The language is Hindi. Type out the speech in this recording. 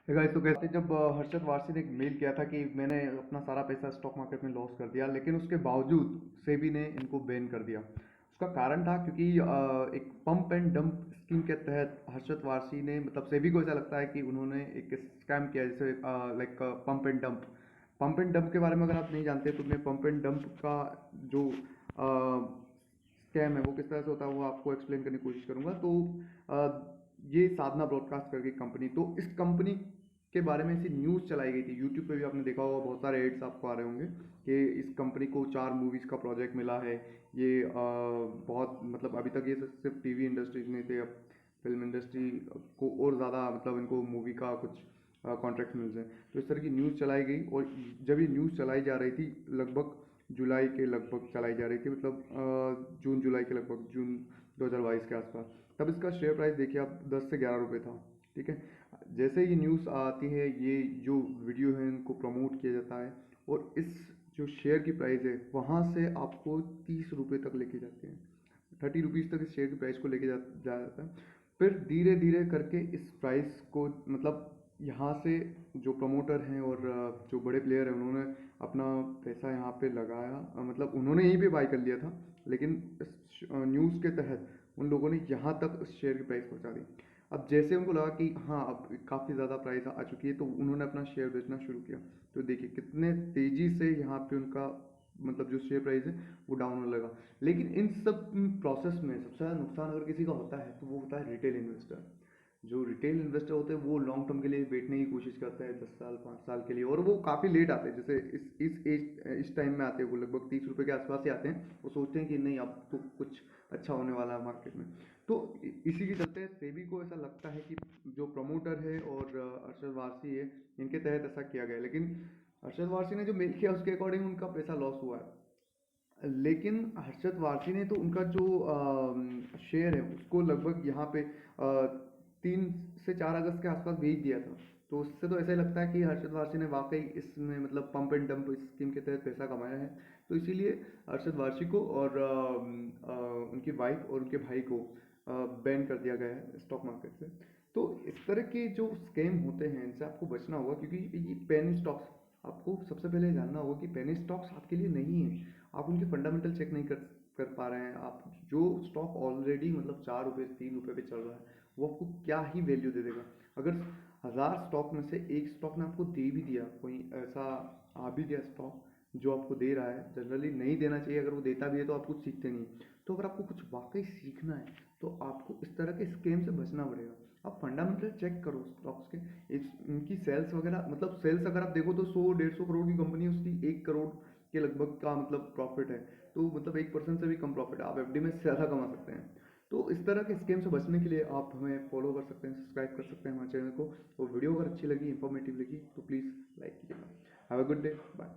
गाइस तो कहते जब हर्षद वारसी ने एक मेल किया था कि मैंने अपना सारा पैसा स्टॉक मार्केट में लॉस कर दिया, लेकिन उसके बावजूद सेबी ने इनको बैन कर दिया। उसका कारण था क्योंकि एक पंप एंड डंप स्कीम के तहत हर्षद वारसी ने, मतलब सेबी को ऐसा लगता है कि उन्होंने एक स्कैम किया, जैसे लाइक पंप एंड डंप के बारे में अगर आप नहीं जानते तो मैं पंप एंड डंप का जो स्कैम है वो किस तरह से होता है वो आपको एक्सप्लेन करने की कोशिश करूंगा। तो ये साधना ब्रॉडकास्ट करके कंपनी, तो इस कंपनी के बारे में ऐसी न्यूज़ चलाई गई थी, यूट्यूब पे भी आपने देखा होगा, बहुत सारे एड्स आपको आ रहे होंगे कि इस कंपनी को 4 मूवीज़ का प्रोजेक्ट मिला है। ये बहुत, मतलब अभी तक ये सिर्फ टीवी इंडस्ट्रीज में थे, अब फिल्म इंडस्ट्री को और ज़्यादा, मतलब इनको मूवी का कुछ कॉन्ट्रैक्ट मिल जाए। तो इस तरह की न्यूज़ चलाई गई, और जब ये न्यूज़ चलाई जा रही थी, लगभग जुलाई के लगभग चलाई जा रही थी, मतलब जून जुलाई के लगभग, जून 2022 के आसपास, तब इसका शेयर प्राइस देखिए आप 10 से 11 रुपये था। ठीक है, जैसे ये न्यूज़ आती है, ये जो वीडियो है इनको प्रमोट किया जाता है, और इस जो शेयर की प्राइस है वहाँ से आपको 30 रुपये तक लेके जाते हैं, 30 रुपीज़ तक इस शेयर की प्राइस को लेके जाता है। फिर धीरे धीरे करके इस प्राइस को, मतलब यहाँ से जो प्रमोटर हैं और जो बड़े प्लेयर हैं उन्होंने अपना पैसा यहाँ पे लगाया, मतलब उन्होंने यहीं पे बाई कर लिया था, लेकिन इस न्यूज़ के तहत उन लोगों ने यहाँ तक इस शेयर की प्राइस पहुँचा दी। अब जैसे उनको लगा कि हाँ अब काफ़ी ज़्यादा प्राइस आ चुकी है, तो उन्होंने अपना शेयर बेचना शुरू किया। तो देखिए कितने तेज़ी से यहाँ पे उनका, मतलब जो शेयर प्राइस है वो डाउन होने लगा। लेकिन इन सब प्रोसेस में सबसे ज़्यादा नुकसान अगर किसी का होता है तो वो होता है रिटेल इन्वेस्टर। जो रिटेल इन्वेस्टर होते हैं वो लॉन्ग टर्म के लिए बैठने की कोशिश करते हैं, 10 साल 5 साल के लिए, और वो काफ़ी लेट आते हैं। जैसे इस टाइम में आते हैं वो, लगभग 30 रुपये के आसपास ही आते हैं। वो सोचते हैं कि नहीं अब तो कुछ अच्छा होने वाला है मार्केट में। तो इसी के चलते सेबी को ऐसा लगता है कि जो प्रमोटर है और अरशद वारसी है, इनके तहत ऐसा किया गया है। लेकिन अरशद वारसी ने जो मेल किया उसके अकॉर्डिंग उनका पैसा लॉस हुआ है। लेकिन हर्षद वारसी ने तो उनका जो शेयर है उसको लगभग यहाँ पे 3 से 4 अगस्त के आसपास भेज दिया था। तो उससे तो ऐसा ही लगता है कि हर्षद वारसी ने वाकई इसमें, मतलब पंप एंड डंप स्कीम के तहत पैसा कमाया है। तो इसीलिए हर्षद वारसी को और उनकी वाइफ और उनके भाई को बैन कर दिया गया है स्टॉक मार्केट से। तो इस तरह के जो स्कैम होते हैं इनसे आपको बचना होगा, क्योंकि ये पेनी स्टॉक्स, आपको सबसे पहले जानना होगा कि पेनी स्टॉक्स आपके लिए नहीं है। आप उनके फंडामेंटल चेक नहीं कर पा रहे हैं। आप जो स्टॉक ऑलरेडी, मतलब 4 रुपये 3 रुपये पे चल रहा है, वो आपको क्या ही वैल्यू दे देगा। अगर 1000 स्टॉक में से एक स्टॉक ने आपको दे भी दिया, कोई ऐसा आ भी गया स्टॉक जो आपको दे रहा है, जनरली नहीं देना चाहिए, अगर वो देता भी है तो आप कुछ सीखते नहीं। तो अगर आपको कुछ वाकई सीखना है तो आपको इस तरह के स्कैम से बचना पड़ेगा। आप फंडामेंटल चेक करो स्टॉक्स के, इनकी सेल्स वगैरह, मतलब सेल्स अगर आप देखो तो 100 150 करोड़ की कंपनी है, उसकी 1 करोड़ के लगभग का मतलब प्रॉफिट है। तो मतलब 1% से भी कम प्रॉफिट है, आप एफडी में ज़्यादा कमा सकते हैं। तो इस तरह के स्कैम से बचने के लिए आप हमें फॉलो कर सकते हैं, सब्सक्राइब कर सकते हैं हमारे चैनल को। और वीडियो अगर अच्छी लगी, इंफॉर्मेटिव लगी तो प्लीज़ लाइक कीजिएगा। Have a good day, bye.